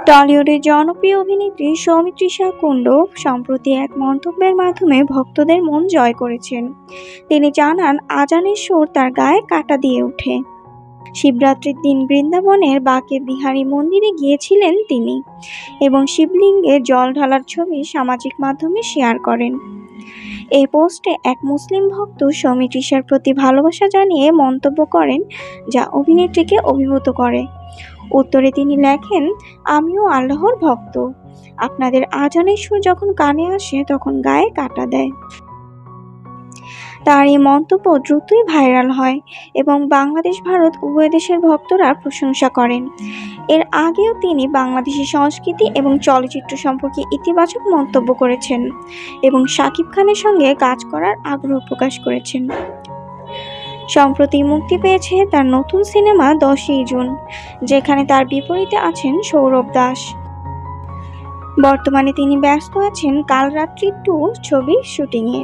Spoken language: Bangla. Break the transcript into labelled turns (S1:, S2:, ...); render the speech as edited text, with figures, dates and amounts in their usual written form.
S1: টলিউডের জনপ্রিয় অভিনেত্রী সৌমিত্রিষা কুন্ডু সম্প্রতি এক মন্তব্যের মাধ্যমে ভক্তদের মন জয় করেছেন। তিনি জানান, আজানের সুর তার গায়ে কাঁটা দিয়ে ওঠে। শিবরাত্রির দিন বৃন্দাবনের বাঁকে বিহারী মন্দিরে গিয়েছিলেন তিনি এবং শিবলিঙ্গে জল ঢালার ছবি সামাজিক মাধ্যমে শেয়ার করেন। এই পোস্টে এক মুসলিম ভক্ত সৌমিত্রিষার প্রতি ভালোবাসা জানিয়ে মন্তব্য করেন, যা অভিনেত্রীকে অভিভূত করে। উত্তরে তিনি লেখেন, আমিও আল্লাহর ভক্ত। আপনাদের আজানের সুর যখন কানে আসে তখন গায়ে কাঁটা দেয়। তার এই মন্তব্য দ্রুতই ভাইরাল হয় এবং বাংলাদেশ ভারত উভয় দেশের ভক্তরা প্রশংসা করেন। এর আগেও তিনি বাংলাদেশি সংস্কৃতি এবং চলচ্চিত্র সম্পর্কে ইতিবাচক মন্তব্য করেছেন এবং শাকিব খানের সঙ্গে কাজ করার আগ্রহ প্রকাশ করেছেন। সম্প্রতি মুক্তি পেয়েছে তার নতুন সিনেমা 10ই জুন, যেখানে তার বিপরীতে আছেন সৌরভ দাস। বর্তমানে তিনি ব্যস্ত আছেন কালরাত্রি 2 ছবির শুটিংয়ে।